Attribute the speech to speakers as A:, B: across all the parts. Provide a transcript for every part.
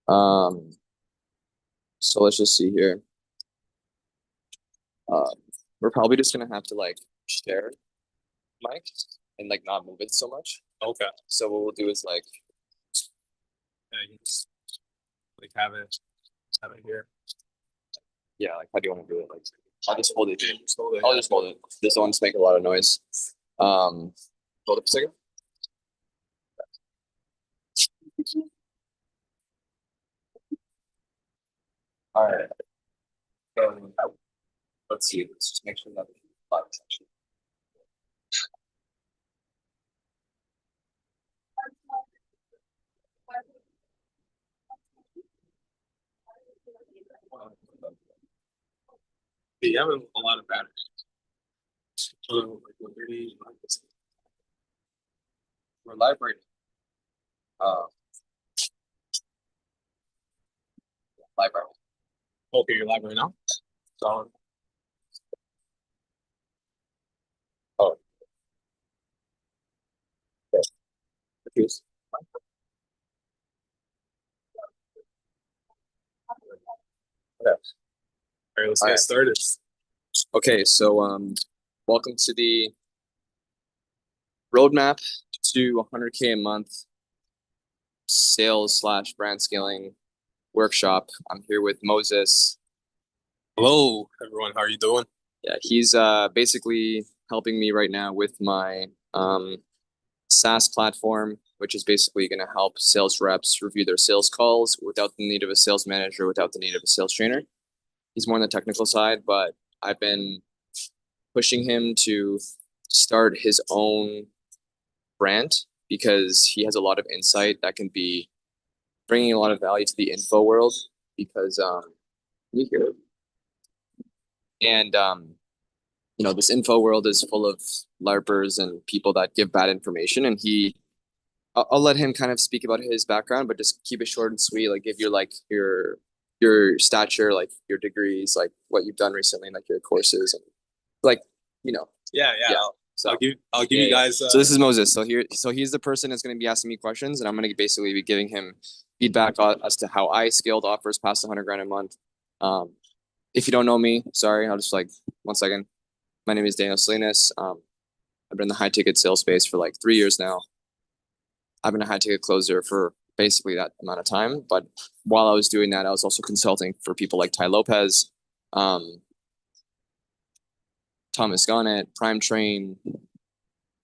A: Um, so let's just see here. Uh, we're probably just gonna have to like share mic and like not move it so much.
B: Okay.
A: So what we'll do is like,
B: Yeah, you just like have it here.
A: yeah, like how do you want to do it? Like, I'll just hold it here.
B: Just hold it.
A: I'll just hold it. This one's make a lot of noise. Um, hold it for a second. All right. Let's see. Let's just make sure that the live section.
B: You have a lot of batteries. So, like, what do you like this?
A: We're live right now. Live right
B: Okay, you're live right now. So,
A: now. Oh, okay. Confused. Okay.
B: all right, let's
A: All
B: get
A: right.
B: started.
A: Okay. So, welcome to the roadmap to 100K a month sales slash brand scaling workshop. I'm here with Moses.
B: Hello, everyone. How are you doing?
A: Yeah, he's basically helping me right now with my SaaS platform, which is basically going to help sales reps review their sales calls without the need of a sales manager, without the need of a sales trainer. He's more on the technical side, but I've been pushing him to start his own brand because he has a lot of insight that can be bringing a lot of value to the info world because you hear it. And this info world is full of larpers and people that give bad information, and I'll let him kind of speak about his background, but just keep it short and sweet. Like give your like your stature, like your degrees, like what you've done recently, like your courses, and like you know,
B: Yeah.
A: yeah.
B: I'll
A: So
B: give
A: yeah,
B: you
A: yeah.
B: guys.
A: So this is Moses. So he's the person that's going to be asking me questions, and I'm going to basically be giving him feedback as to how I scaled offers past 100 grand a month. Um, if you don't know me, sorry, I'll just like 1 second. My name is Daniel Salinas. I've been in the high ticket sales space for like 3 years now. I've been a high ticket closer for basically that amount of time. But while I was doing that, I was also consulting for people like Ty Lopez, um, Thomas Garnett, Prime Train,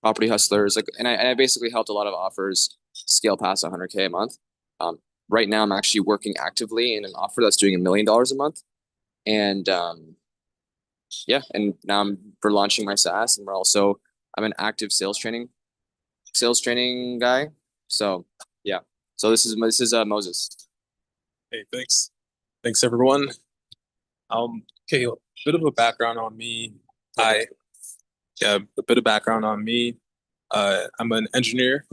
A: Property Hustlers, like, and I basically helped a lot of offers scale past 100K a month. Um, right now, I'm actually working actively in an offer that's doing $1 million a month, and yeah, and now we're launching my SaaS, and I'm an active sales training guy. So yeah. So this is Moses.
B: Hey, thanks. Thanks, everyone. Okay, a bit of a background on me. I Yeah, a bit of background on me. I'm an engineer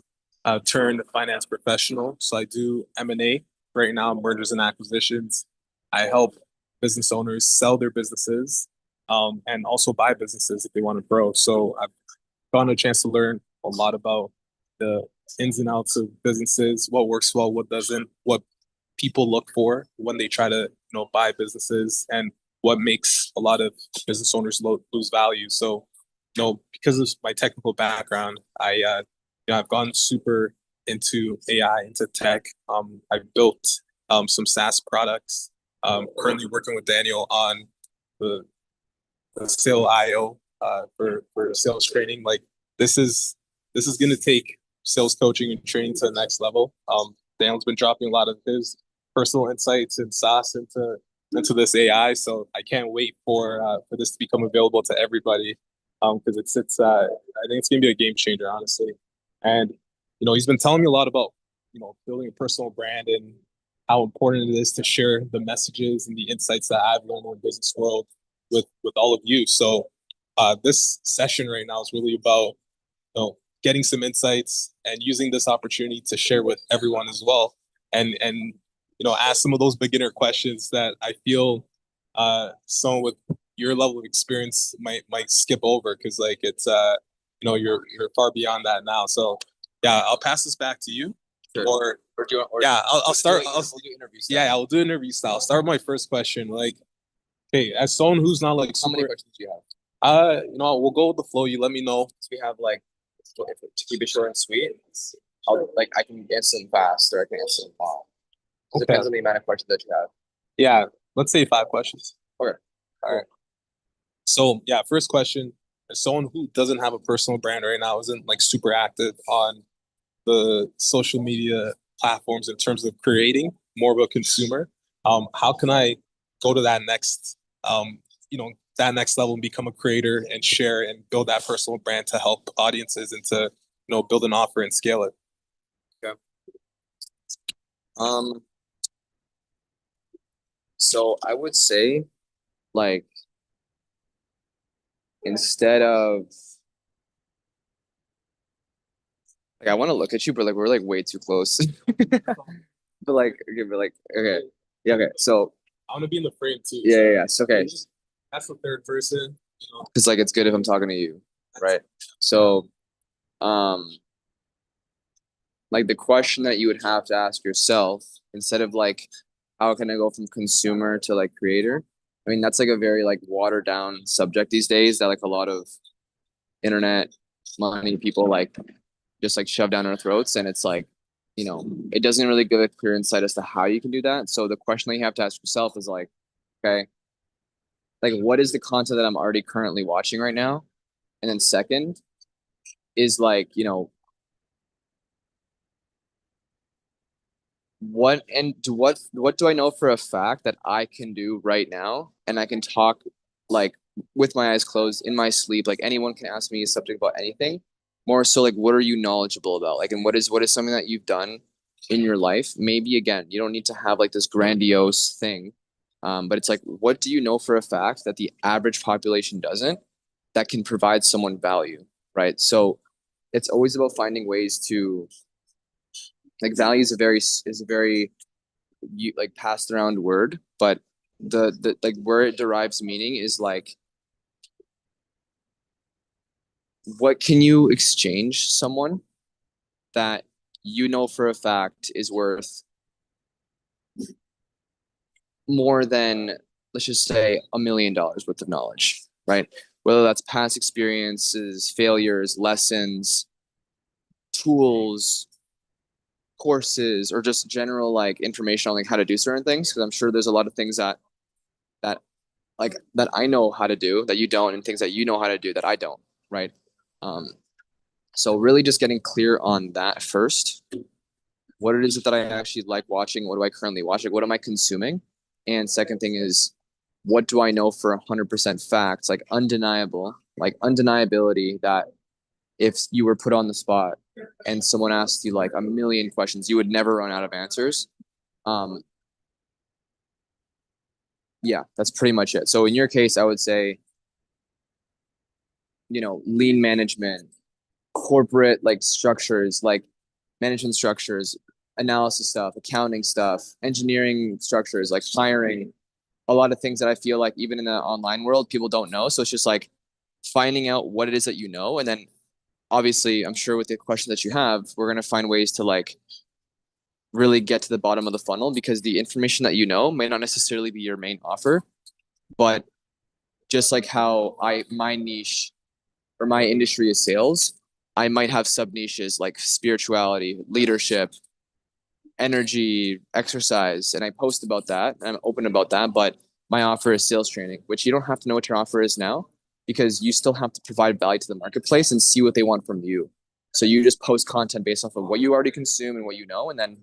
B: turned finance professional. So I do M&A right now, mergers and acquisitions. I help business owners sell their businesses and also buy businesses if they want to grow. So I've gotten a chance to learn a lot about the ins and outs of businesses, what works well, what doesn't, what people look for when they try to buy businesses, and what makes a lot of business owners lose value. So because of my technical background, I've gone super into AI, into tech. I've built some SaaS products. Currently working with Daniel on the Sale IO for sales training. Like this is this is going to take sales coaching and training to the next level. Daniel's been dropping a lot of his personal insights and sauce into this AI, so I can't wait for this to become available to everybody. Because it's I think it's gonna be a game changer, honestly. And he's been telling me a lot about building a personal brand and how important it is to share the messages and the insights that I've learned in the business world with all of you. So this session right now is really about getting some insights and using this opportunity to share with everyone as well, and ask some of those beginner questions that I feel someone with your level of experience might skip over because you're far beyond that now. So yeah, I'll pass this back to you Or
A: do you want, or
B: yeah, I'll start.
A: we'll do interview style.
B: Yeah, I'll do interview style. Start with my first question. Like, okay, as someone who's not like
A: How many
B: super,
A: questions do you have?
B: we'll go with the flow. You let me know.
A: So we have like, to keep it short and sweet, I can answer them fast or I can answer them long. It
B: Okay.
A: depends on the amount of questions that you have.
B: Yeah, let's say 5 questions.
A: Okay. All right.
B: So yeah, first question. As someone who doesn't have a personal brand right now, isn't like super active on the social media platforms in terms of creating, more of a consumer, how can I go to that next, that next level and become a creator and share and build that personal brand to help audiences and to, build an offer and scale it?
A: Okay. So I would say, like, instead of like I want to look at you, but like we're like way too close. But like, okay, okay, yeah, okay. So
B: I want to be in the frame too.
A: yeah, yeah, yeah. So, okay,
B: That's the third person.
A: because like it's good if I'm talking to you, right? So, um, like the question that you would have to ask yourself instead of like, how can I go from consumer to like creator? I mean, that's like a very like watered down subject these days that like a lot of internet money people like just like shove down our throats, and it's like, it doesn't really give a clear insight as to how you can do that. So the question that you have to ask yourself is like, okay, like what is the content that I'm already currently watching right now? And then second is like, what do I know for a fact that I can do right now, and I can talk like with my eyes closed in my sleep, like anyone can ask me a subject about anything. More so like what are you knowledgeable about? Like, and what is something that you've done in your life? Maybe again, you don't need to have like this grandiose thing. But it's like, what do you know for a fact that the average population doesn't, that can provide someone value, right? So it's always about finding ways to like value is a very like passed around word, but the like where it derives meaning is like what can you exchange someone that you know for a fact is worth more than, let's just say, $1 million worth of knowledge, right? Whether that's past experiences, failures, lessons, tools, courses, or just general like information on like how to do certain things. Because I'm sure there's a lot of things that that I know how to do that you don't, and things that you know how to do that I don't, right? Um, so really just getting clear on that first. What it is that I actually like watching? What do I currently watch? Like, what am I consuming? And second thing is, what do I know for 100% facts, like undeniable, like undeniability that if you were put on the spot and someone asked you like a million questions, you would never run out of answers. Um, yeah, that's pretty much it. So in your case, I would say, lean management, corporate like structures, like management structures, analysis stuff, accounting stuff, engineering structures, like hiring, a lot of things that I feel like even in the online world, people don't know. So it's just like finding out what it is that you know. And then obviously, I'm sure with the question that you have, we're going to find ways to like really get to the bottom of the funnel, because the information that you know may not necessarily be your main offer, but just like how my niche or my industry is sales, I might have sub niches like spirituality, leadership, energy, exercise, and I post about that. And I'm open about that, but my offer is sales training, which you don't have to know what your offer is now, because you still have to provide value to the marketplace and see what they want from you. So you just post content based off of what you already consume and what you know, and then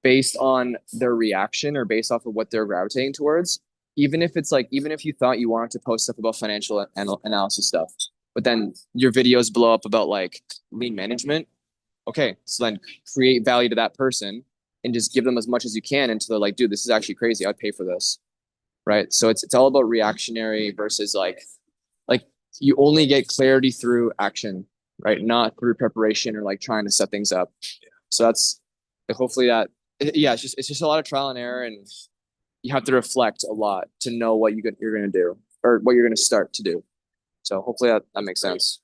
A: based on their reaction or based off of what they're gravitating towards, even if you thought you wanted to post stuff about financial analysis stuff, but then your videos blow up about like lean management. Okay, so then create value to that person and just give them as much as you can until they're like, dude, this is actually crazy. I'd pay for this. Right. So it's all about reactionary versus like you only get clarity through action, right? Not through preparation or like trying to set things up. So that's hopefully that, yeah, it's just a lot of trial and error, and you have to reflect a lot to know what you're going to do or what you're going to start to do. So hopefully that makes sense.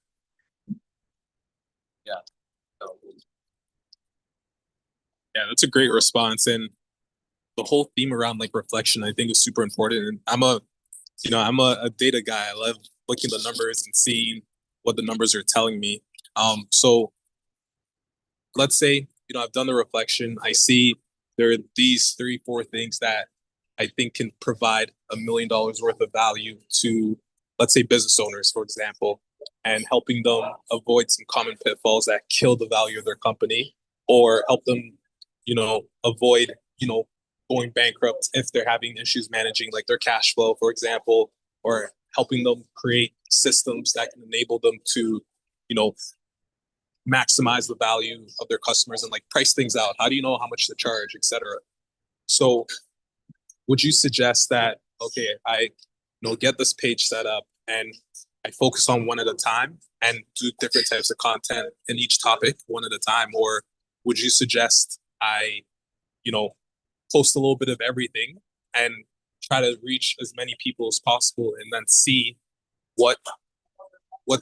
B: Yeah. Yeah, that's a great response. And the whole theme around like reflection, I think is super important. And I'm a data guy. I love looking at the numbers and seeing what the numbers are telling me. So let's say, I've done the reflection. I see there are these three, four things that I think can provide $1 million worth of value to, let's say, business owners, for example, and helping them avoid some common pitfalls that kill the value of their company or help them, avoid, going bankrupt if they're having issues managing like their cash flow, for example, or helping them create systems that can enable them to, you know, maximize the value of their customers and like price things out. How do you know how much to charge, etc.? So would you suggest that, okay, I get this page set up and I focus on one at a time and do different types of content in each topic one at a time? Or would you suggest I, you know, post a little bit of everything and try to reach as many people as possible and then see what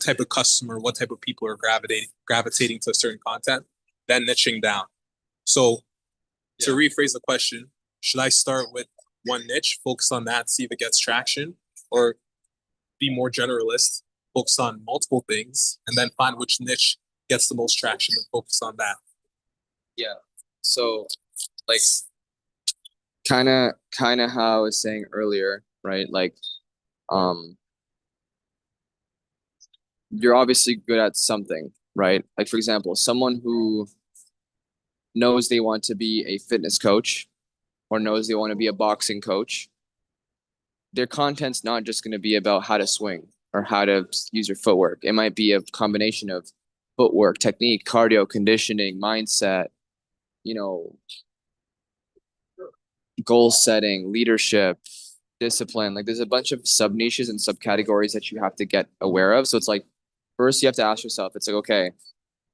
B: type of customer, what type of people are gravitating to certain content, then niching down. So to rephrase the question, should I start with one niche, focus on that, see if it gets traction, or be more generalist, focus on multiple things, and then find which niche gets the most traction and focus on that?
A: Yeah. So like kind of how I was saying earlier, right? Like um you're obviously good at something, right? Like for example, someone who knows they want to be a fitness coach or knows they want to be a boxing coach, their content's not just going to be about how to swing or how to use your footwork. It might be a combination of footwork, technique, cardio, conditioning, mindset, you know, goal setting, leadership, discipline. Like there's a bunch of sub niches and subcategories that you have to get aware of. So it's like first you have to ask yourself, it's like, okay,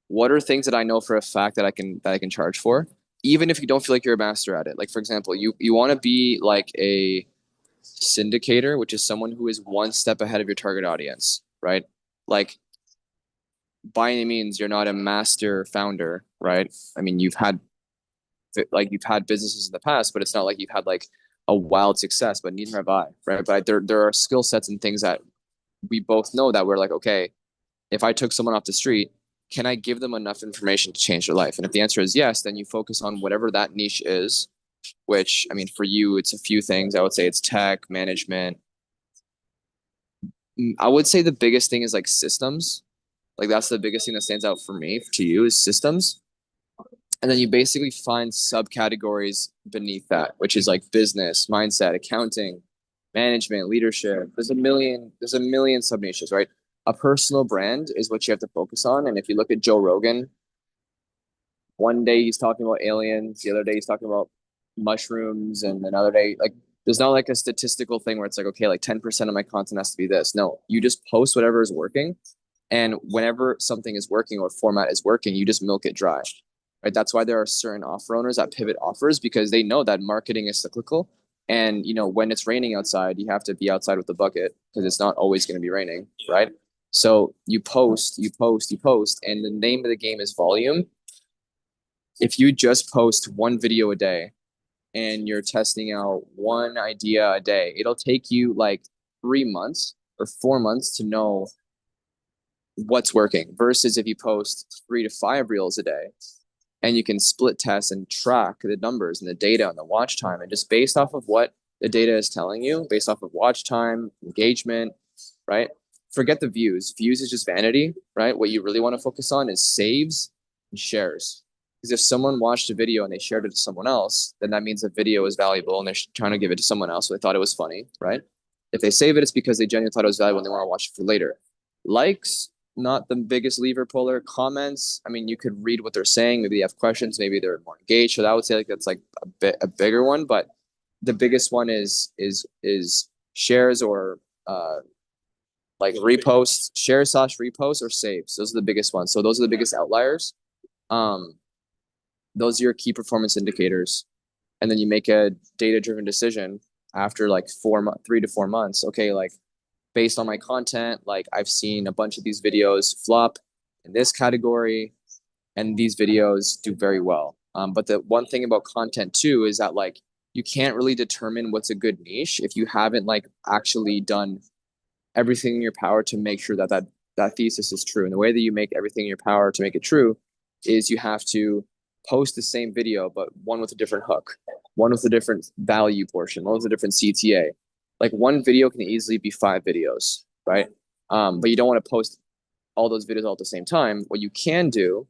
A: what are things that I know for a fact that I can charge for? Even if you don't feel like you're a master at it. Like for example, you want to be like a syndicator, which is someone who is one step ahead of your target audience, right? Like by any means, you're not a master founder, right? I mean, you've had businesses in the past, but it's not like you've had like a wild success, but neither have I, right? But there are skill sets and things that we both know that we're like, okay, if I took someone off the street, can I give them enough information to change their life? And if the answer is yes, then you focus on whatever that niche is, which I mean, for you, it's a few things. I would say it's tech, management. I would say the biggest thing is like systems. Like that's the biggest thing that stands out for me to you is systems. And then you basically find subcategories beneath that, which is like business, mindset, accounting, management, leadership. There's a million sub niches, right? A personal brand is what you have to focus on. And if you look at Joe Rogan, one day he's talking about aliens, the other day he's talking about mushrooms, and another day, like, there's not like a statistical thing where it's like, okay, like 10% of my content has to be this. No, you just post whatever is working. And whenever something is working or format is working, you just milk it dry, right? That's why there are certain offer owners that pivot offers because they know that marketing is cyclical. And, when it's raining outside, you have to be outside with the bucket because it's not always going to be raining, right? So you post, you post, you post, and the name of the game is volume. If you just post one video a day and you're testing out one idea a day, it'll take you like 3 months or 4 months to know what's working versus if you post 3 to 5 reels a day and you can split test and track the numbers and the data and the watch time. And just based off of what the data is telling you, based off of watch time, engagement, right? Forget the views. Views is just vanity, right? What you really want to focus on is saves and shares. Because if someone watched a video and they shared it to someone else, then that means the video is valuable and they're trying to give it to someone else. So they thought it was funny, right? If they save it, it's because they genuinely thought it was valuable and they want to watch it for later. Likes, not the biggest lever puller. Comments, I mean, you could read what they're saying. Maybe they have questions. Maybe they're more engaged. So I would say like that's like a bigger one. But the biggest one is shares or like reposts, share slash reposts or saves. Those are the biggest ones. So those are the biggest outliers. Um, those are your key performance indicators. And then you make a data-driven decision after like 3 to 4 months. Okay, like based on my content, like I've seen a bunch of these videos flop in this category, and these videos do very well. But the one thing about content too is that like you can't really determine what's a good niche if you haven't like actually done everything in your power to make sure that that thesis is true. And the way that you make everything in your power to make it true is you have to post the same video, but one with a different hook, one with a different value portion, one with a different CTA. Like one video can easily be 5 videos, right? But you don't want to post all those videos all at the same time. What you can do,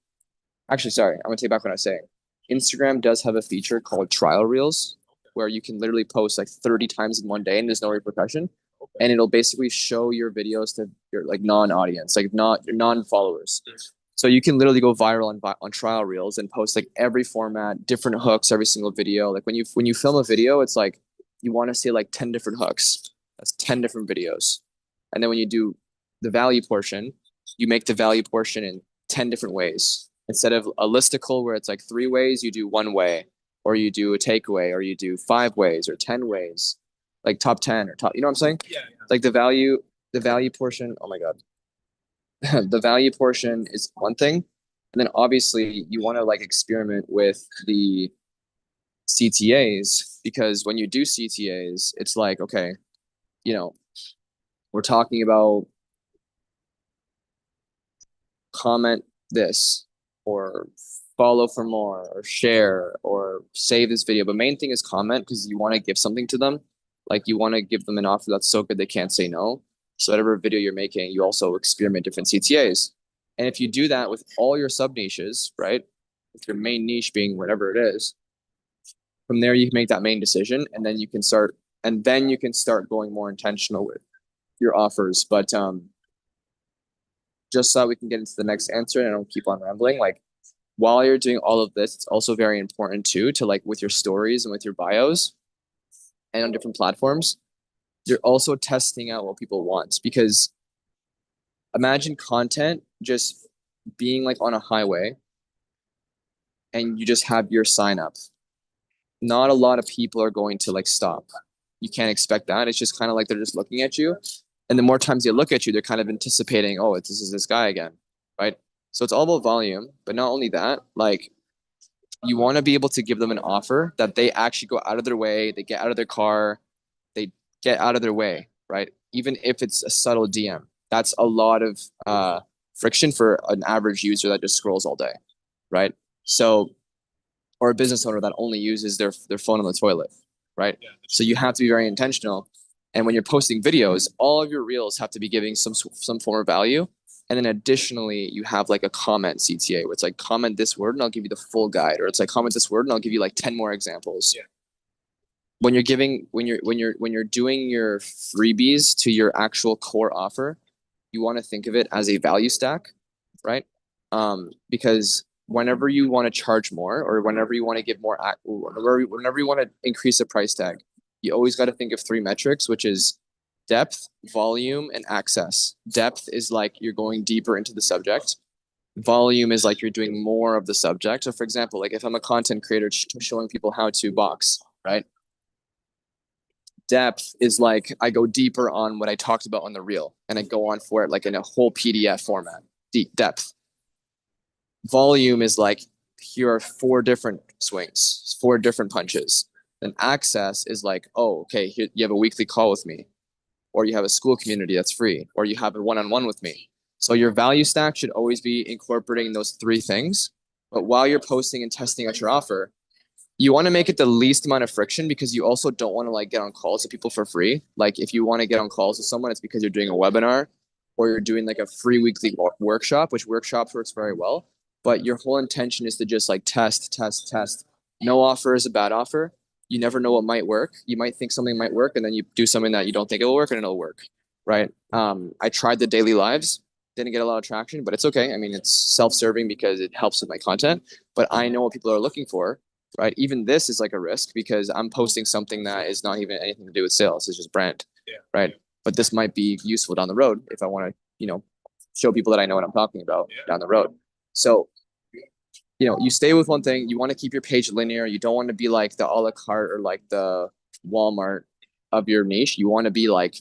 A: actually, sorry, I'm gonna take back what I was saying. Instagram does have a feature called trial reels where you can literally post like 30 times in one day and there's no repercussion. And it'll basically show your videos to your like non-audience, like not your non-followers. So you can literally go viral on trial reels and post like every format, different hooks, every single video. Like when you film a video, it's like you want to say like 10 different hooks. That's 10 different videos. And then when you do the value portion, you make the value portion in 10 different ways. Instead of a listicle where it's like 3 ways, you do 1 way, or you do a takeaway, or you do 5 ways or 10 ways, like top 10 or top, you know what I'm saying?
B: Yeah.
A: Like the value portion. Oh my God. The value portion is one thing. And then obviously you want to like experiment with the CTAs because when you do CTAs, it's like, okay, you know, we're talking about comment this or follow for more or share or save this video. But main thing is comment because you want to give something to them. Like you want to give them an offer that's so good they can't say no. So whatever video you're making, you also experiment different CTAs. And if you do that with all your sub niches, right? With your main niche being whatever it is, from there you can make that main decision and then you can start going more intentional with your offers. But just so we can get into the next answer and I don't keep on rambling, like while you're doing all of this, it's also very important too to like with your stories and with your bios and on different platforms, you're also testing out what people want because imagine content just being like on a highway and you just have your sign up. Not a lot of people are going to like stop. You can't expect that. It's just kind of like they're just looking at you. And the more times they look at you, they're kind of anticipating, oh, this is this guy again, right? So it's all about volume, but not only that, like you want to be able to give them an offer that they actually go out of their way, they get out of their car, they get out of their way, right? Even if it's a subtle DM, that's a lot of friction for an average user that just scrolls all day, right? So, or a business owner that only uses their phone on the toilet, right? So you have to be very intentional. And when you're posting videos, all of your reels have to be giving some form of value. And then additionally, you have like a comment CTA where it's like comment this word and I'll give you the full guide, or it's like comment this word and I'll give you like 10 more examples. Yeah. When you're doing your freebies to your actual core offer, you want to think of it as a value stack, right? Because whenever you want to charge more or whenever you want to give more, whenever you want to increase the price tag, you always got to think of 3 metrics, which is depth, volume, and access. Depth is like you're going deeper into the subject. Volume is like you're doing more of the subject. So for example, like if I'm a content creator showing people how to box, right? Depth is like I go deeper on what I talked about on the reel and I go on for it like in a whole PDF format. Deep depth. Volume is like here are 4 different swings, 4 different punches. Then access is like, oh, okay, here, you have a weekly call with me, or you have a school community that's free, or you have a one-on-one with me. So your value stack should always be incorporating those 3 things. But while you're posting and testing out your offer, you want to make it the least amount of friction because you also don't want to like get on calls with people for free. Like if you want to get on calls with someone, it's because you're doing a webinar or you're doing like a free weekly workshop, which workshops works very well. But your whole intention is to just like test, test, test. No offer is a bad offer. You never know what might work. You might think something might work and then you do something that you don't think it will work and it'll work, right? I tried the daily lives, didn't get a lot of traction, but it's okay. I mean, it's self-serving because it helps with my content, but I know what people are looking for, right? Even this is like a risk because I'm posting something that is not even anything to do with sales. It's just brand, right? But this might be useful down the road if I want to, show people that I know what I'm talking about down the road. So, you stay with one thing. You want to keep your page linear. You don't want to be like the a la carte or like the Walmart of your niche. You want to be like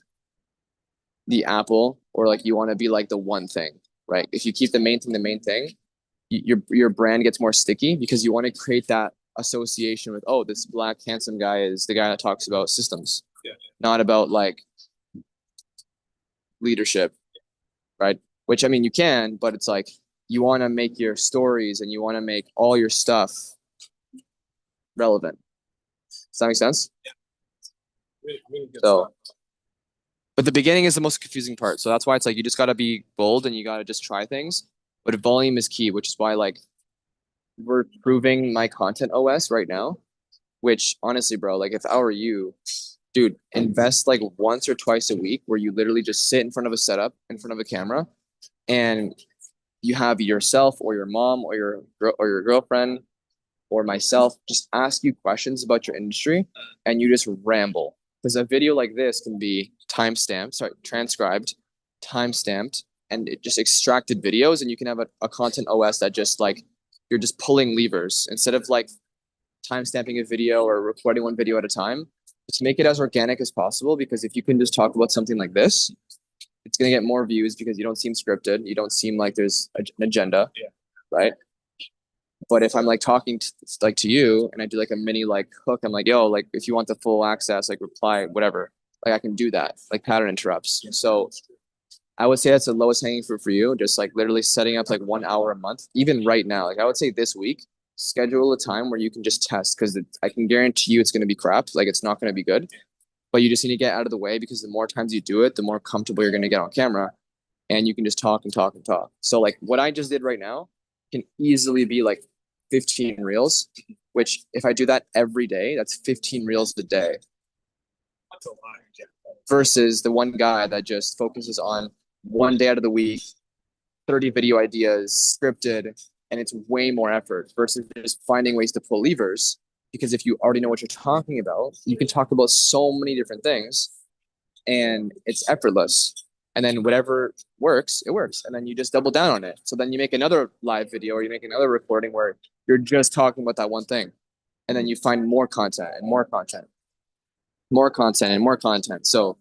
A: the Apple, or like you want to be like the one thing, right? If you keep the main thing, your brand gets more sticky because you want to create that association with, oh, this black handsome guy is the guy that talks about systems,
B: Yeah.
A: not about like leadership, right? Which I mean, you can, but it's like you want to make your stories and you want to make all your stuff relevant. Does that make sense?
B: Really good
A: So,
B: stuff.
A: but the beginning is the most confusing part. So that's why it's like you just got to be bold and you got to just try things. But volume is key, which is why like we're proving my content OS right now, which honestly, bro, like if I were you, dude, invest like once or twice a week where you literally just sit in front of a setup, in front of a camera, and you have yourself or your mom or your girlfriend or myself just ask you questions about your industry and you just ramble. Because a video like this can be transcribed, time stamped, and it just extracted videos, and you can have a content OS that just like you're just pulling levers instead of like time stamping a video or recording one video at a time. Just make it as organic as possible because if you can just talk about something like this, it's gonna get more views because you don't seem scripted. You don't seem like there's an agenda,
B: Yeah.
A: right? But if I'm like talking to you and I do like a mini like hook, I'm like, yo, like if you want the full access, like reply, whatever, like I can do that, like pattern interrupts. So I would say that's the lowest hanging fruit for you. Just like literally setting up like 1 hour a month, even right now. Like I would say this week, schedule a time where you can just test because I can guarantee you it's going to be crap. Like it's not going to be good, but you just need to get out of the way because the more times you do it, the more comfortable you're going to get on camera and you can just talk and talk and talk. So like what I just did right now can easily be like 15 reels, which if I do that every day, that's 15 reels a day
B: That's a lot. Yeah.
A: versus the one guy that just focuses on one day out of the week, 30 video ideas scripted, and it's way more effort versus just finding ways to pull levers. Because if you already know what you're talking about, you can talk about so many different things and it's effortless. And then whatever works, it works. And then you just double down on it. So then you make another live video or you make another recording where you're just talking about that one thing. And then you find more content and more content, more content and more content. So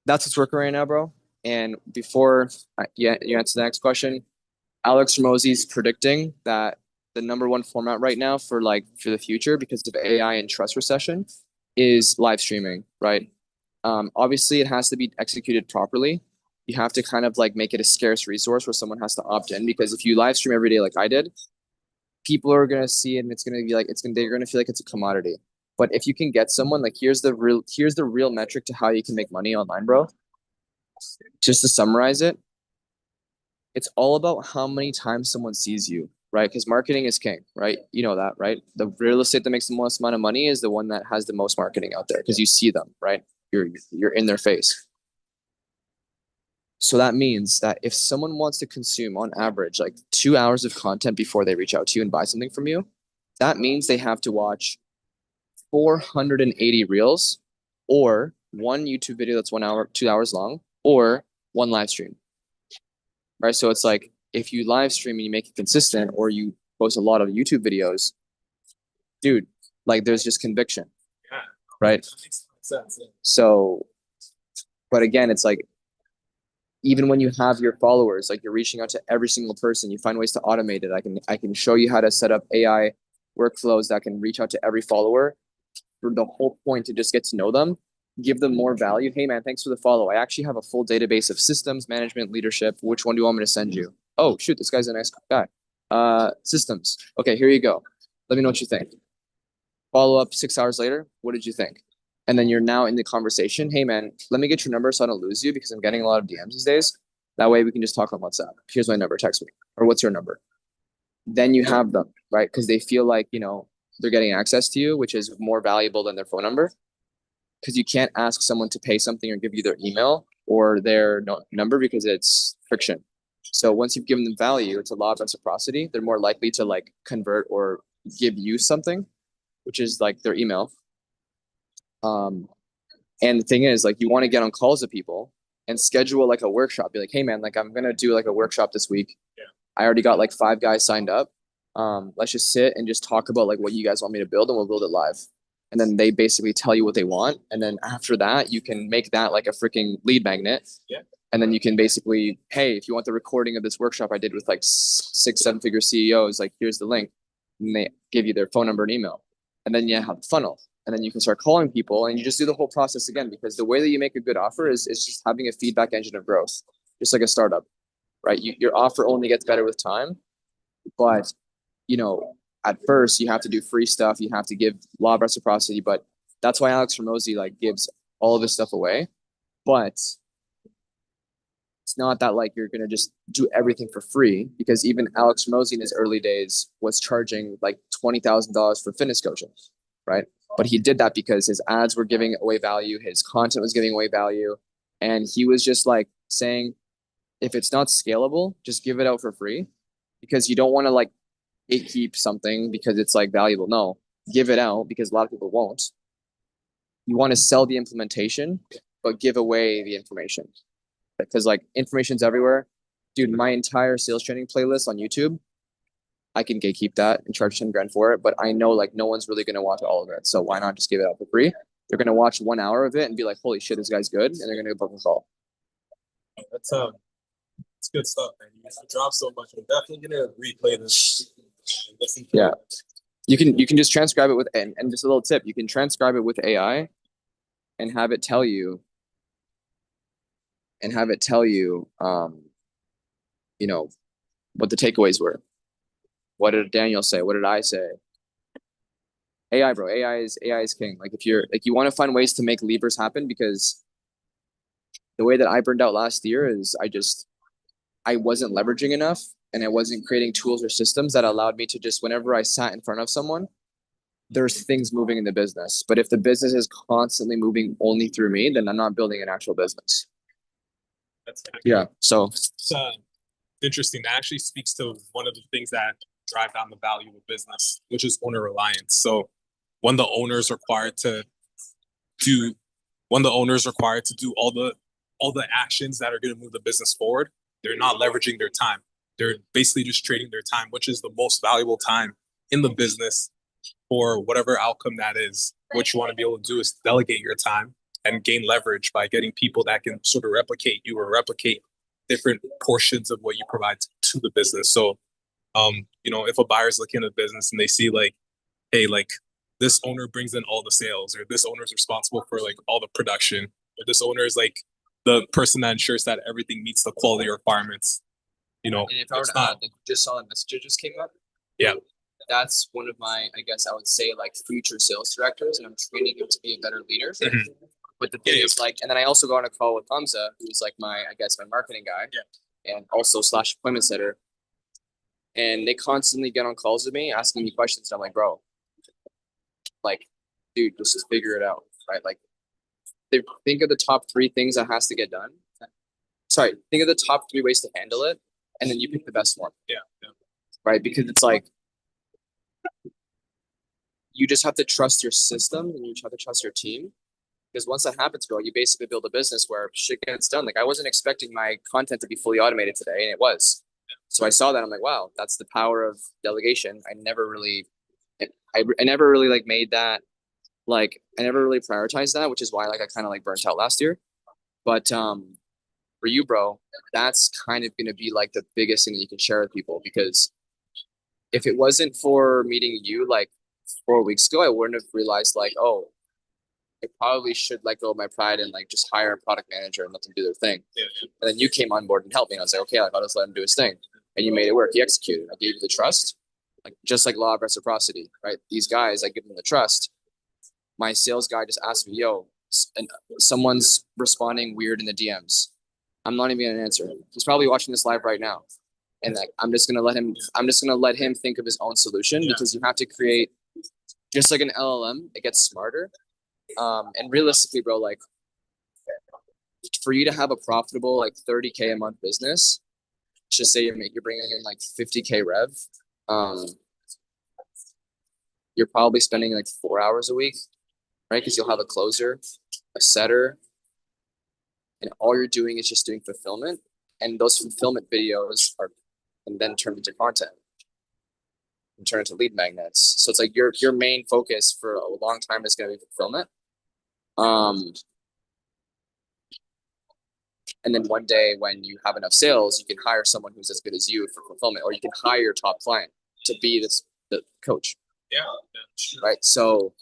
A: that's what's working right now, bro. And before you answer the next question, Alex Ramosi's predicting that the number one format right now for the future because of AI and trust recession is live streaming, right? Obviously, it has to be executed properly. You have to kind of like make it a scarce resource where someone has to opt in because if you live stream every day like I did, people are gonna see it and it's gonna be like they're gonna feel like it's a commodity. But if you can get someone like here's the real metric to how you can make money online, bro. Just to summarize it, it's all about how many times someone sees you, right? Because marketing is king, right? You know that, right? The real estate that makes the most amount of money is the one that has the most marketing out there because you see them, right? You're in their face. So that means that if someone wants to consume on average like 2 hours of content before they reach out to you and buy something from you, that means they have to watch 480 reels or one YouTube video that's 1 hour, 2 hours long, or one live stream. Right. So it's like if you live stream and you make it consistent or you post a lot of YouTube videos, dude, like there's just conviction.
B: Yeah.
A: Right.
B: That makes sense. Yeah.
A: So, but again, it's like even when you have your followers, like you're reaching out to every single person, you find ways to automate it. I can show you how to set up AI workflows that can reach out to every follower for the whole point to just get to know them, give them more value. Hey man, thanks for the follow. I actually have a full database of systems, management, leadership. Which one do you want me to send you? Oh shoot, this guy's a nice guy. Systems. Okay, here you go. Let me know what you think. Follow up 6 hours later. What did you think? And then you're now in the conversation. Hey man, let me get your number so I don't lose you because I'm getting a lot of DMs these days. That way we can just talk on WhatsApp. Here's my number, text me. Or what's your number? Then you have them, right? Because they feel like, they're getting access to you, which is more valuable than their phone number. Because you can't ask someone to pay something or give you their email or their number because it's friction. So once you've given them value, it's a law of reciprocity. They're more likely to like convert or give you something, which is like their email. And the thing is, like, you want to get on calls with people and schedule like a workshop. Be like, hey man, like I'm gonna do like a workshop this week.
B: Yeah.
A: I already got like 5 guys signed up. Let's just sit and just talk about like what you guys want me to build, and we'll build it live. And then they basically tell you what they want, and then after that, you can make that like a freaking lead magnet.
B: Yeah.
A: And then you can basically, hey, if you want the recording of this workshop I did with like 6, 7 figure CEOs, like here's the link. And they give you their phone number and email. And then you have a funnel. And then you can start calling people and you just do the whole process again, because the way that you make a good offer is just having a feedback engine of growth, just like a startup, right? Your offer only gets better with time, but at first you have to do free stuff. You have to give law of reciprocity, but that's why Alex Hormozy like gives all of this stuff away. But it's not that like you're gonna just do everything for free, because even Alex Hormozy in his early days was charging like $20,000 for fitness coaching, right? But he did that because his ads were giving away value, his content was giving away value, and he was just like saying, if it's not scalable, just give it out for free, because you don't want to like gatekeep something because it's like valuable. No, give it out because a lot of people won't. You want to sell the implementation, but give away the information, because like information's everywhere. Dude, my entire sales training playlist on YouTube, I can gatekeep that and charge 10 grand for it, but I know like no one's really going to watch all of it. So why not just give it out for free? They're going to watch 1 hour of it and be like, holy shit, this guy's good. And they're going to book a call.
B: That's good stuff, man. You used to drop so much. I'm definitely gonna replay this.
A: Yeah. You can just transcribe it with, and just a little tip, you can transcribe it with AI and have it tell you, you know, what the takeaways were. What did Daniel say? What did I say? AI, bro. AI is king. Like if you're like you want to find ways to make levers happen, because the way that I burned out last year is I wasn't leveraging enough, and I wasn't creating tools or systems that allowed me to just, whenever I sat in front of someone, there's things moving in the business. But if the business is constantly moving only through me, then I'm not building an actual business. Yeah. So
B: It's interesting. That actually speaks to one of the things that drive down the value of business, which is owner reliance. So when the owner is required to do all the actions that are going to move the business forward, they're not leveraging their time. They're basically just trading their time, which is the most valuable time in the business for whatever outcome that is. What you want to be able to do is delegate your time and gain leverage by getting people that can sort of replicate you or replicate different portions of what you provide to the business. So, if a buyer's looking at a business and they see like, hey, like this owner brings in all the sales, or this owner is responsible for like all the production, or this owner is like the person that ensures that everything meets the quality requirements.
A: And if I were to add, like, just saw a message just came up.
B: Yeah.
A: That's one of my, I guess I would say, like future sales directors, and I'm training him to be a better leader. Mm-hmm. But the thing is, like, and then I also go on a call with Hamza, who's like my marketing guy, and also / appointment setter. And they constantly get on calls with me asking me questions. And I'm like, bro, like, dude, let's just figure it out, right? Like, think of the top 3 things that has to get done. Sorry, think of the top 3 ways to handle it, and then you pick the best one.
B: Yeah.
A: Right, because it's like you just have to trust your system, and you have to trust your team. Because once that happens, bro, you basically build a business where shit gets done. Like I wasn't expecting my content to be fully automated today, and it was. So I saw that, I'm like, wow, that's the power of delegation. I never really like made that, like I never really prioritized that, which is why like I kind of like burnt out last year. But for you, bro, that's kind of gonna be like the biggest thing that you can share with people, because if it wasn't for meeting you like 4 weeks ago, I wouldn't have realized like, oh, I probably should let go of my pride and like just hire a product manager and let them do their thing.
B: Yeah.
A: And then you came on board and helped me. And I was like, okay, like, I'll just let him do his thing. And you made it work. He executed. I gave you the trust, like just like law of reciprocity, right? These guys, I give them the trust. My sales guy just asked me, yo, someone's responding weird in the DMs. I'm not even gonna answer him. He's probably watching this live right now. And like, I'm just gonna let him think of his own solution, because you have to create, just like an LLM, it gets smarter. And realistically, bro, like for you to have a profitable like 30K a month business, just say you're bringing in like 50K rev, you're probably spending like 4 hours a week, right? Because you'll have a closer, a setter, and all you're doing is just doing fulfillment, and those fulfillment videos are and then turn into content and turn into lead magnets. So it's like your main focus for a long time is going to be fulfillment. And then one day when you have enough sales, you can hire someone who's as good as you for fulfillment, or you can hire your top client to be the coach.
B: Yeah.
A: Right. So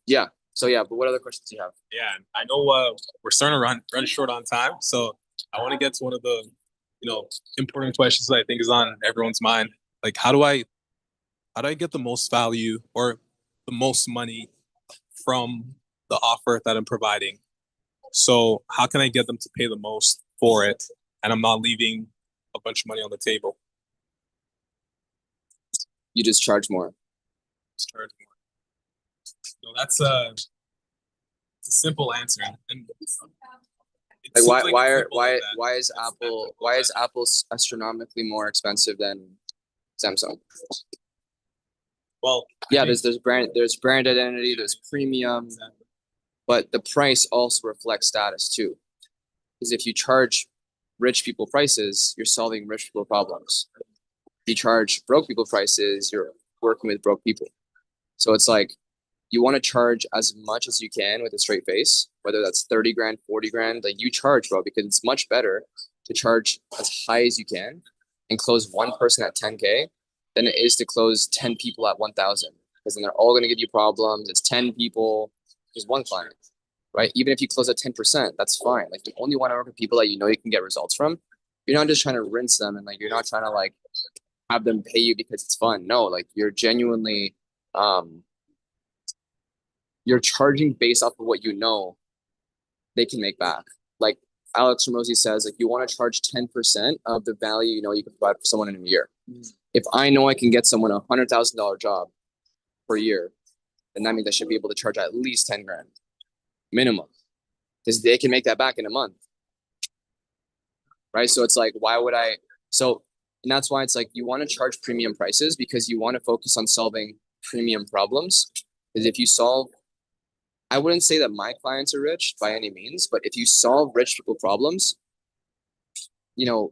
A: yeah. But what other questions do you have?
B: Yeah, I know we're starting to run short on time, so I want to get to one of the important questions that I think is on everyone's mind. Like, how do I get the most value or the most money from the offer that I'm providing? So how can I get them to pay the most for it, and I'm not leaving a bunch of money on the table?
A: You just charge more.
B: Start more. So it's a simple answer, and it
A: Like
B: seems like it's simple like that.
A: why is Apple astronomically more expensive than Samsung?
B: Well,
A: Yeah, there's brand identity, there's premium, but the price also reflects status too. Because if you charge rich people prices, you're solving rich people problems. If you charge broke people prices, you're working with broke people. So it's like you want to charge as much as you can with a straight face, whether that's 30 grand, 40 grand, like you charge, bro, because it's much better to charge as high as you can and close one person at 10K than it is to close 10 people at 1,000. Because then they're all going to give you problems. It's 10 people, just one client, right? Even if you close at 10%, that's fine. Like you only want to work with people that you know you can get results from. You're not just trying to rinse them and like you're not trying to like have them pay you because it's fun. No, like you're genuinely you're charging based off of what you know they can make back. Like Alex Ramosi says, like you want to charge 10% of the value you know you can provide for someone in a year. If I know I can get someone $100,000 job per year, then that means I should be able to charge at least 10 grand minimum because they can make that back in a month. Right. So it's like, why would I? So, and that's why it's like you want to charge premium prices because you want to focus on solving premium problems. Because if you solve, I wouldn't say that my clients are rich by any means, but if you solve rich people problems, you know,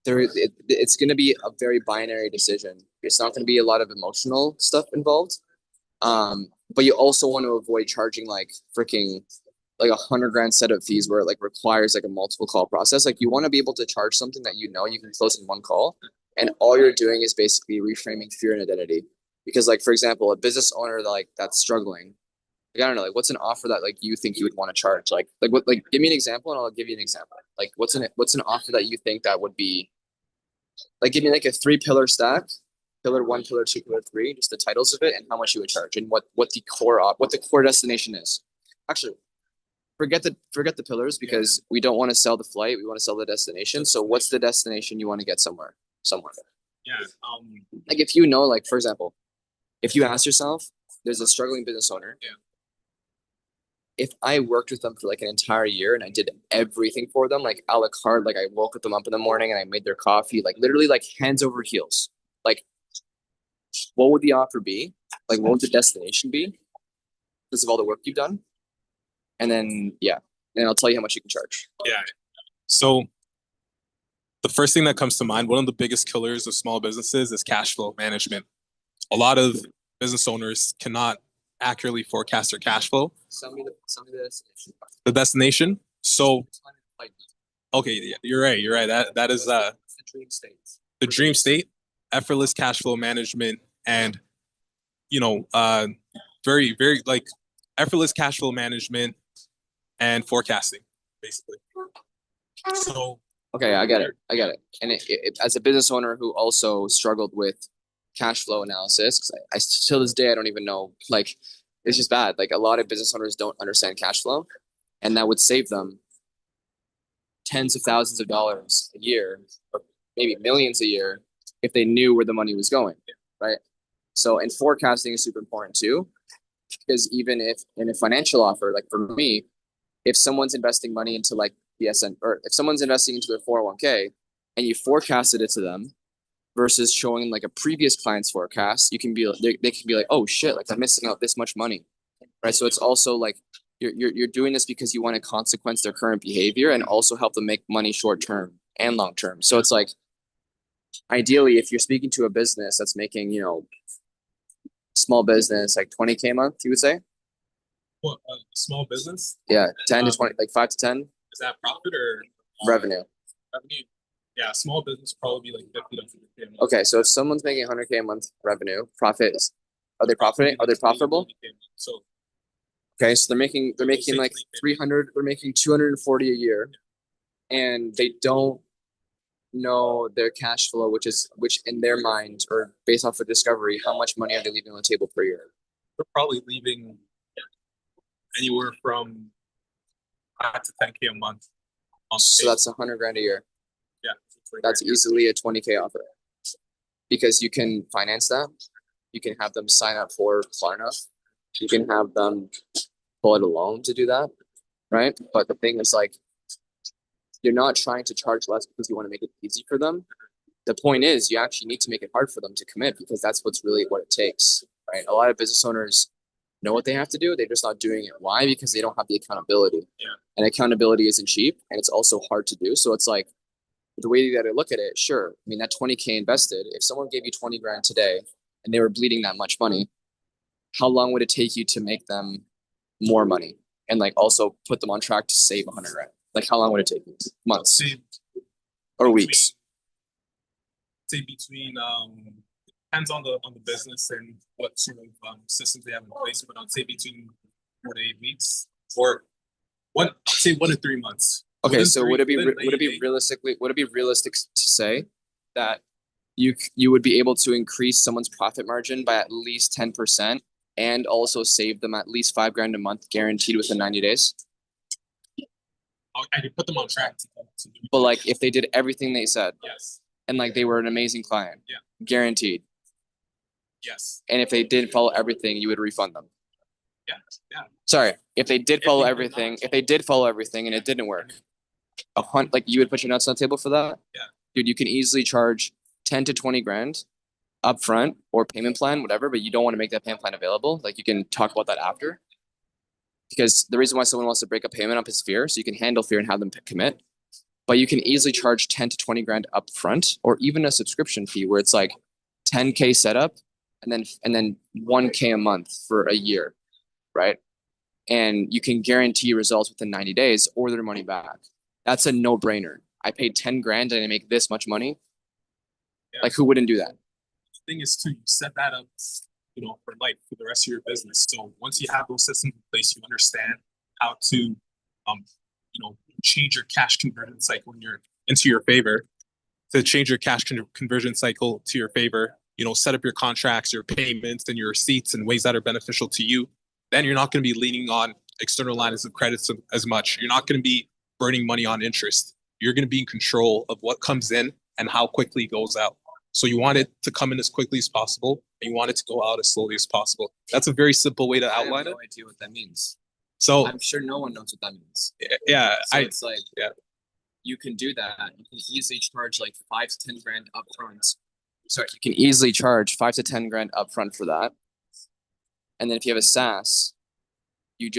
A: it's going to be a very binary decision. It's not going to be a lot of emotional stuff involved. But you also want to avoid charging like freaking like 100 grand set of fees where it like requires like a multiple call process. Like you want to be able to charge something that you know you can close in one call, and all you're doing is basically reframing fear and identity. Because like for example, a business owner like that's struggling, like I don't know, like what's an offer that like you think you would want to charge? Like what like give me an example and I'll give you an example. Like what's an offer that you think that would be like give me like a 3 pillar stack, pillar one, pillar two, pillar three, just the titles of it and how much you would charge and what the core destination is. Actually, forget the pillars because we don't want to sell the flight. We want to sell the destination. So what's the destination you want to get somewhere? Somewhere.
B: Yeah.
A: Like if you know, like for example, if you ask yourself, there's a struggling business owner.
B: Yeah.
A: If I worked with them for like an entire year and I did everything for them, like a la carte, like I woke them up in the morning and I made their coffee, like literally like hands over heels. Like, what would the offer be? Like, what would the destination be? Because of all the work you've done. And then and I'll tell you how much you can charge.
B: Yeah. So the first thing that comes to mind, one of the biggest killers of small businesses is cash flow management. A lot of business owners cannot accurately forecast their cash flow.
A: Send me the destination.
B: The destination. So okay, yeah, you're right. You're right. That is
A: the dream state.
B: The dream state, effortless cash flow management, and very, very like effortless cash flow management and forecasting, basically. So
A: okay, I get it. And as a business owner who also struggled with cash flow analysis, because I till this day I don't even know, like it's just bad. Like a lot of business owners don't understand cash flow, and that would save them tens of thousands of dollars a year, or maybe millions a year, if they knew where the money was going, right? So, and forecasting is super important too, because even if in a financial offer, like for me, if someone's investing money into like the SN, or if someone's investing into their 401k and you forecasted it to them versus showing like a previous client's forecast, you can be they can be like, oh shit, like I'm missing out this much money, right? So it's also like you're doing this because you want to consequence their current behavior and also help them make money short term and long term. So it's like ideally, if you're speaking to a business that's making small business like 20K a month, you would say?
B: What, small business?
A: Yeah, 10 to 20, like 5 to 10.
B: Is that profit or
A: revenue?
B: Revenue. Yeah, small business probably be like 50 to 100K a month.
A: Okay, so if someone's making 100K a month revenue, profits, are they profiting? Are they profitable?
B: So
A: Okay, so they're making like 300, they're making 240 a year, and they don't know their cash flow, which in their mind or based off of discovery, how much money are they leaving on the table per year?
B: we're probably leaving anywhere from 5 to 10K a month.
A: So that's 100 grand a year.
B: Yeah,
A: That's easily a 20K offer because you can finance that. You can have them sign up for Klarna. You can have them pull out a loan to do that, right? But the thing is, like, you're not trying to charge less because you want to make it easy for them. The point is, you actually need to make it hard for them to commit because that's what's really what it takes, right? A lot of business owners know what they have to do. They're just not doing it. Why? Because they don't have the accountability.
B: Yeah.
A: And accountability isn't cheap and it's also hard to do. So it's like the way that I look at it, sure. I mean, that 20K invested, if someone gave you 20 grand today and they were bleeding that much money, how long would it take you to make them more money and like also put them on track to save 100 grand? Like, how long would it take you? Months or weeks?
B: Say between depends on the business and what sort of systems they have in place, but I'd say between 4 to 8 weeks or I'd say 1 to 3 months.
A: Okay, so would it be realistic to say that you would be able to increase someone's profit margin by at least 10% and also save them at least 5 grand a month guaranteed within 90 days?
B: I could put them on track to do it.
A: But like if they did everything they said
B: Yes,
A: and like they were an amazing client,
B: Yeah.
A: guaranteed.
B: yes,
A: And if they did follow everything, you would refund them.
B: yeah.
A: Sorry, if they did
B: If
A: follow
B: they did
A: everything,
B: not
A: if they did follow everything and it didn't work, like you would put your nuts on the table for that?
B: Yeah.
A: Dude, you can easily charge 10 to 20 grand upfront or payment plan, whatever, but you don't want to make that payment plan available. Like you can talk about that after. Because the reason why someone wants to break a payment up is fear, so you can handle fear and have them commit. But you can easily charge 10 to 20 grand upfront or even a subscription fee where it's like 10K setup and then 1K a month for a year, right? And you can guarantee results within 90 days or their money back. That's a no-brainer. I paid 10 grand and I make this much money.
B: Yeah.
A: Like who wouldn't do that?
B: The thing is to set that up, for life for the rest of your business. So once you have those systems in place, you understand how to, change your cash conversion cycle into your favor. To change your cash conversion cycle to your favor, set up your contracts, your payments, and your receipts in ways that are beneficial to you. Then you're not going to be leaning on external lines of credit as much. You're not going to be burning money on interest. You're going to be in control of what comes in and how quickly it goes out. So you want it to come in as quickly as possible, and you want it to go out as slowly as possible. That's a very simple way to outline it.
A: I have no idea what that means.
B: So
A: I'm sure no one knows what that means.
B: yeah,
A: So it's like,
B: yeah.
A: You can do that. You can easily charge like 5 to 10 grand upfront. Sorry, you can easily charge 5 to 10 grand upfront for that. And then if you have a SaaS, you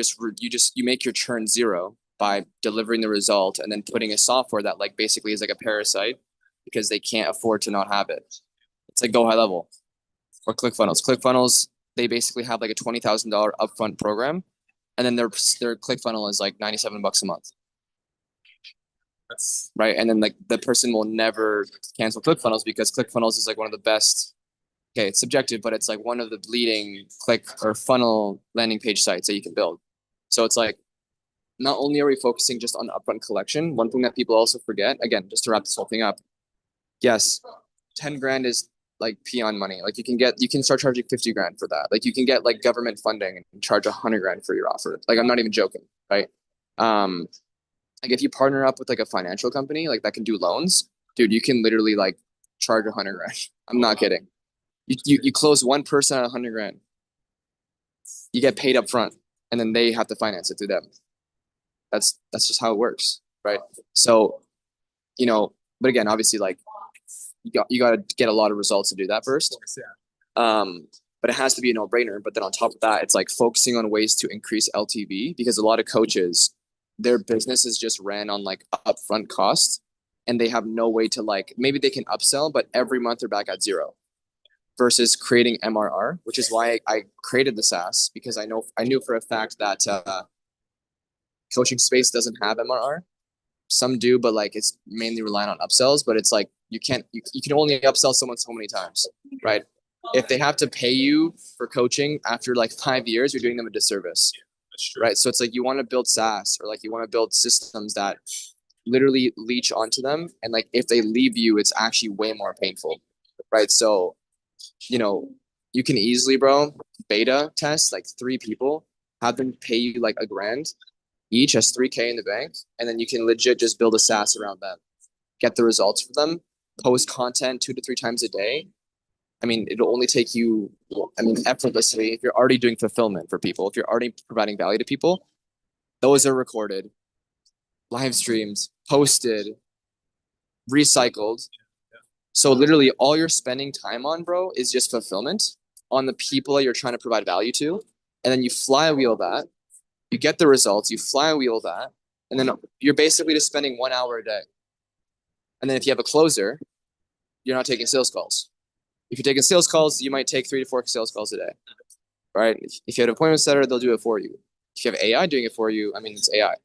A: make your churn zero by delivering the result and then putting a software that like basically is like a parasite because they can't afford to not have it. It's like Go High Level or ClickFunnels. ClickFunnels, they basically have like a $20,000 upfront program, and then their ClickFunnel is like $97 a month.
B: That's
A: right. And then like the person will never cancel ClickFunnels because ClickFunnels is like one of the best. Okay, it's subjective, but it's like one of the leading click or funnel landing page sites that you can build. So it's like not only are we focusing just on upfront collection, one thing that people also forget, again, just to wrap this whole thing up, yes, 10 grand is like peon money. Like you can start charging 50 grand for that. Like you can get like government funding and charge 100 grand for your offer. Like I'm not even joking, right? Like if you partner up with like a financial company like that can do loans, dude, you can literally like charge 100 grand. I'm not kidding. You close one person at 100 grand. You get paid up front, and then they have to finance it through them. That's just how it works, right? So, but again, obviously, like you got to get a lot of results to do that first. But it has to be a no-brainer. But then on top of that, it's like focusing on ways to increase LTV because a lot of coaches, their business is just ran on like upfront costs, and they have no way to like maybe they can upsell, but every month they're back at zero. Versus creating MRR, which is why I created the SaaS because I knew for a fact that coaching space doesn't have MRR. some do, but like it's mainly relying on upsells. But it's like you can only upsell someone so many times, right? If they have to pay you for coaching after like 5 years, you're doing them a disservice, right? So it's like you want to build SaaS or like you want to build systems that literally leech onto them, and like if they leave you, it's actually way more painful, right? So you know, you can easily, bro, beta test like 3 people, have them pay you like $1,000 each as 3K in the bank, and then you can legit just build a SaaS around them, get the results for them, post content 2 to 3 times a day. I mean, it'll only take you, I mean, effortlessly. If you're already doing fulfillment for people, if you're already providing value to people, those are recorded, live streams, posted, recycled. So literally all you're spending time on, bro, is just fulfillment on the people that you're trying to provide value to. And then you flywheel that, you get the results, you flywheel that, and then you're basically just spending 1 hour a day. And then if you have a closer, you're not taking sales calls. If you're taking sales calls, you might take 3 to 4 sales calls a day, right? If you have an appointment setter, they'll do it for you. If you have AI doing it for you, I mean, it's AI.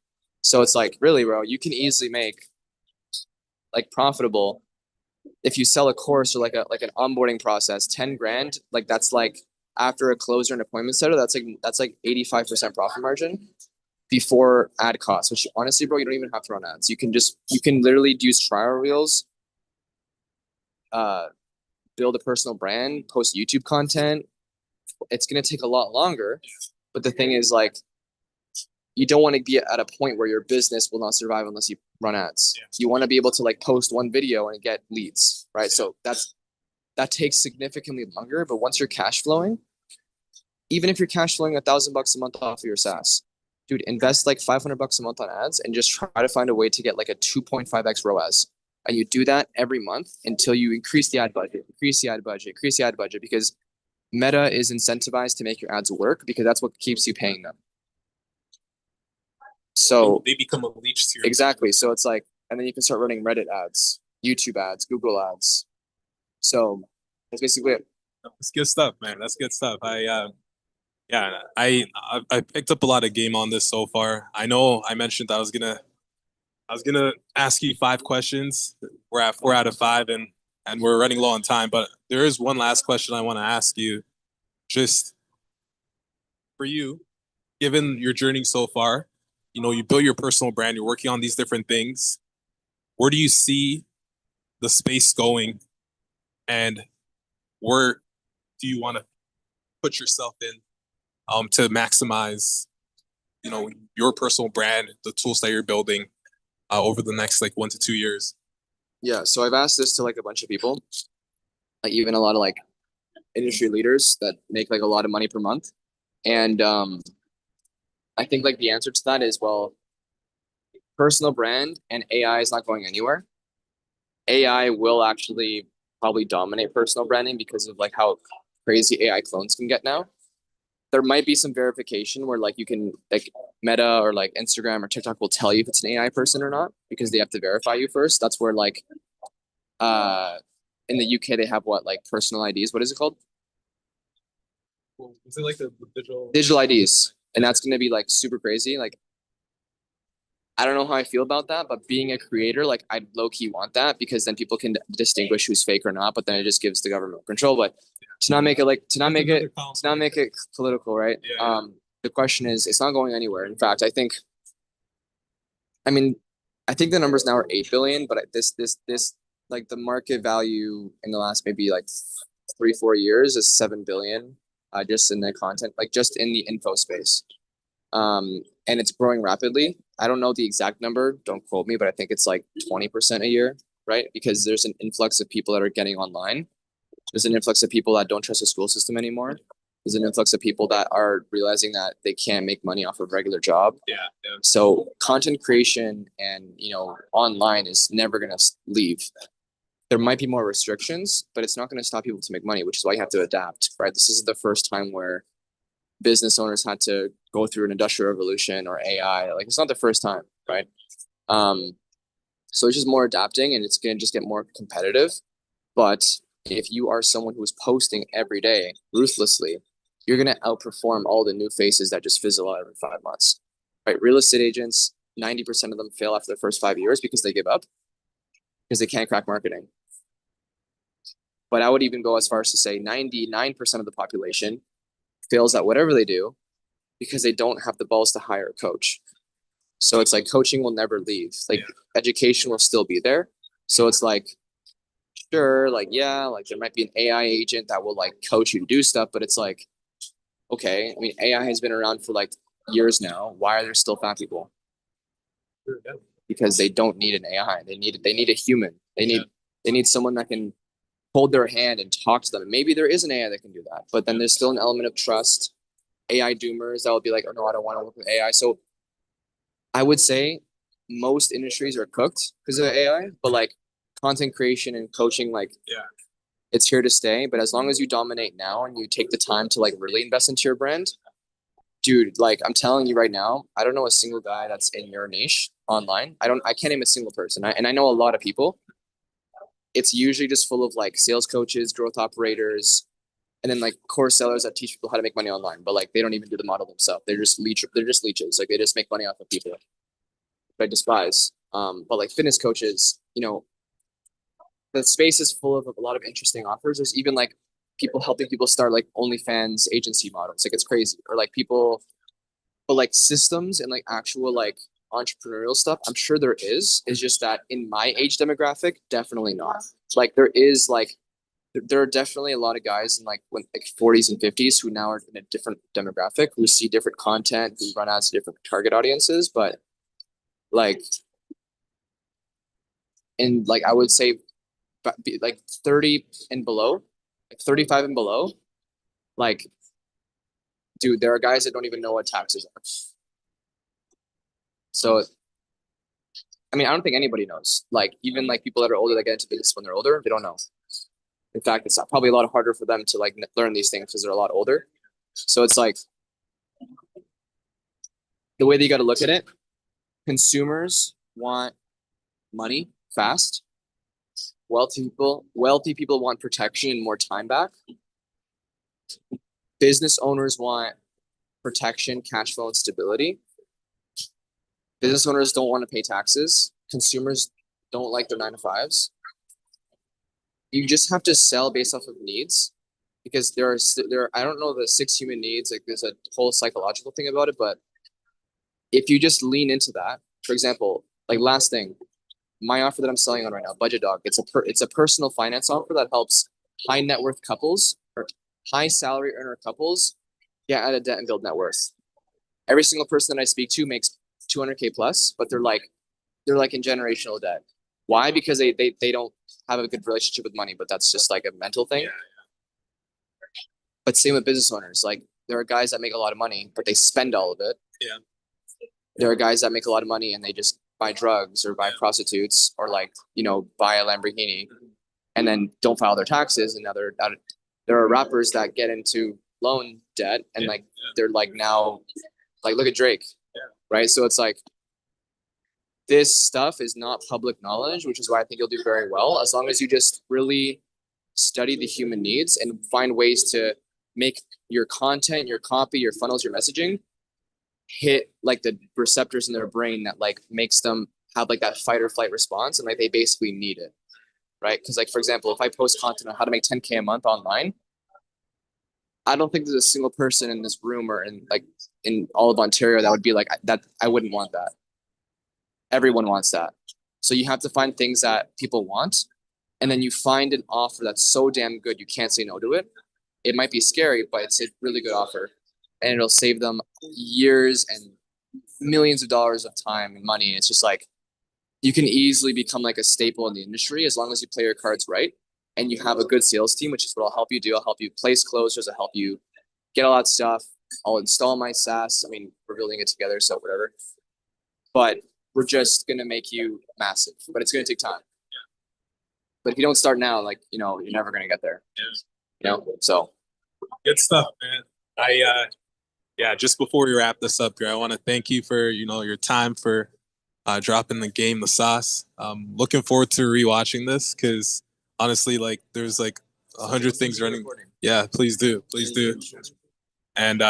A: So it's like, really, bro, you can easily make like profitable if you sell a course or like an onboarding process, 10 grand, like that's like after a closer and appointment setter, that's like 85% profit margin before ad costs, which honestly, bro, you don't even have to run ads. You can literally use trial reels, uh, build a personal brand, post YouTube content. It's gonna take a lot longer, but the thing is like you don't want to be at a point where your business will not survive unless you run ads. Yeah. You want to be able to like post one video and get leads, right? So that takes significantly longer. But once you're cash flowing, even if you're cash flowing $1,000 a month off of your SaaS, dude, invest like $500 a month on ads and just try to find a way to get like a 2.5x ROAS. And you do that every month until you increase the ad budget, increase the ad budget, increase the ad budget, because Meta is incentivized to make your ads work because that's what keeps you paying them. So
B: they become a leech to your
A: exactly. So it's like, and then you can start running Reddit ads, YouTube ads, Google ads. So that's basically it.
B: That's good stuff, man. That's good stuff. Yeah, I picked up a lot of game on this so far. I know I mentioned I was gonna ask you 5 questions. We're at 4 out of 5, and we're running low on time. But there is one last question I want to ask you, just for you, given your journey so far. You know, you built your personal brand. You're working on these different things. Where do you see the space going, and where do you want to put yourself in to maximize, you know, your personal brand, the tools that you're building over the next like 1 to 2 years?
A: Yeah. So I've asked this to like a bunch of people, like even a lot of like industry leaders that make like a lot of money per month. And I think like the answer to that is, well, personal brand and AI is not going anywhere. AI will actually probably dominate personal branding because of like how crazy AI clones can get now. There might be some verification where like you can like Meta or like Instagram or TikTok will tell you if it's an AI person or not because they have to verify you first. That's where like uh in the UK they have what, like personal IDs. What is it called?
B: Well, is it like the
A: Digital IDs. And that's going to be like super crazy. Like I don't know how I feel about that, but being a creator, like I low key want that because then people can distinguish who's fake or not. But then it just gives the government control. But to not make it like to not make it political, right?
B: Yeah.
A: The question is, it's not going anywhere. In fact, I mean, I think the numbers now are 8 billion, but this like the market value in the last maybe like 3 4 years is 7 billion, just in the content, like just in the info space. And it's growing rapidly. I don't know the exact number, don't quote me, but I think it's like 20% a year, right? Because there's an influx of people that are getting online. There's an influx of people that don't trust the school system anymore. There's an influx of people that are realizing that they can't make money off of a regular job.
B: Yeah.
A: So content creation and, online is never going to leave. There might be more restrictions, but it's not going to stop people to make money, which is why you have to adapt, right? This isn't the first time where business owners had to go through an industrial revolution or AI. Like it's not the first time, right? So it's just more adapting and it's gonna just get more competitive. But if you are someone who's posting every day ruthlessly, you're gonna outperform all the new faces that just fizzle out every 5 months. Right? Real estate agents, 90% of them fail after the first 5 years because they give up because they can't crack marketing. But I would even go as far as to say 99% of the population fails at whatever they do because they don't have the balls to hire a coach. So it's like coaching will never leave. Like education will still be there. So it's like, sure, like, yeah, like there might be an AI agent that will like coach you to do stuff, but it's like, okay, I mean, AI has been around for like years now. Why are there still fat people? Because they don't need an AI. They need a human. They need someone that can hold their hand and talk to them. And maybe there is an AI that can do that, but then there's still an element of trust. AI doomers that will be like, oh no, I don't want to work with AI. So I would say most industries are cooked because of AI, but like content creation and coaching, like it's here to stay. But as long as you dominate now and you take the time to like really invest into your brand, dude, like I'm telling you right now, I don't know a single guy that's in your niche online. I can't name a single person. And I know a lot of people. It's usually just full of like sales coaches, growth operators, and then like course sellers that teach people how to make money online, but like they don't even do the model themselves. They're just leeches. Like they just make money off of people. I despise. But like fitness coaches, the space is full of a lot of interesting offers. There's even like people helping people start like OnlyFans agency models. Like it's crazy. Or like people, but like systems and like actual like entrepreneurial stuff, I'm sure there is. It's just that in my age demographic, definitely not. Like there is like there are definitely a lot of guys in like 40s and 50s who now are in a different demographic, who see different content, who run ads to different target audiences. But like in like I would say like 30 and below, like 35 and below, like dude, there are guys that don't even know what taxes are. So I mean, I don't think anybody knows. Like even like people that are older that get into business when they're older, they don't know. In fact, it's probably a lot harder for them to like learn these things because they're a lot older. So it's like the way that you got to look at it, consumers want money fast. Wealthy people want protection and more time back. Business owners want protection, cash flow, and stability. Business owners don't want to pay taxes. Consumers don't like their 9 to 5s. You just have to sell based off of needs because I don't know the 6 human needs. Like there's a whole psychological thing about it, but if you just lean into that, for example, like last thing, my offer that I'm selling on right now, Budget Dog, it's a personal finance offer that helps high net worth couples or high salary earner couples get out of debt and build net worth. Every single person that I speak to makes 200K plus, but they're like in generational debt. Why? Because they don't have a good relationship with money, but that's just like a mental thing. But same with business owners. Like there are guys that make a lot of money, but they spend all of it. There are guys that make a lot of money and they just buy drugs or buy prostitutes or like, buy a Lamborghini and then don't file their taxes. And now there are rappers that get into loan debt and like they're like now like look at Drake, right? So it's like this stuff is not public knowledge, which is why I think you'll do very well as long as you just really study the human needs and find ways to make your content, your copy, your funnels, your messaging hit like the receptors in their brain that like makes them have like that fight or flight response and like they basically need it, right? Because like for example, if I post content on how to make 10K a month online, I don't think there's a single person in this room or in all of Ontario that would be like that. I wouldn't want that. Everyone wants that. So you have to find things that people want, and then you find an offer that's so damn good you can't say no to it. It might be scary, but it's a really good offer, and it'll save them years and millions of dollars of time and money. It's just like you can easily become like a staple in the industry as long as you play your cards right and you have a good sales team, which is what I'll help you do. I'll help you place closers. I'll help you get all that stuff. I'll install my SaaS. I mean, we're building it together, so whatever. But we're just gonna make you massive. But it's gonna take time. But if you don't start now, like you're never gonna get there. So
B: Good stuff, man. Yeah, just before we wrap this up here, I want to thank you for, your time for dropping the game, the sauce. Looking forward to rewatching this because honestly, like there's like 100 things running. Yeah, please do. Please do. And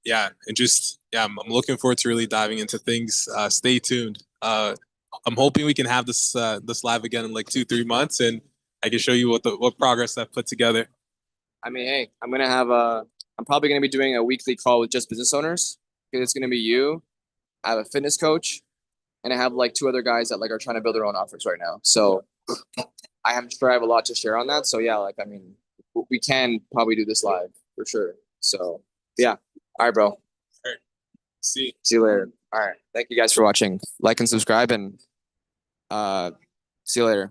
B: yeah, and just yeah, I'm looking forward to really diving into things. Stay tuned. I'm hoping we can have this live again in like 2-3 months, and I can show you what progress I've put together.
A: I mean, hey, I'm probably gonna be doing a weekly call with just business owners because it's gonna be you. I have a fitness coach, and I have like two other guys that like are trying to build their own offers right now. So I'm sure I have a lot to share on that. So yeah, like I mean, we can probably do this live for sure. So yeah, all right, bro.
B: All right. See.
A: See you later. All right, thank you guys for watching. Like and subscribe, and see you later.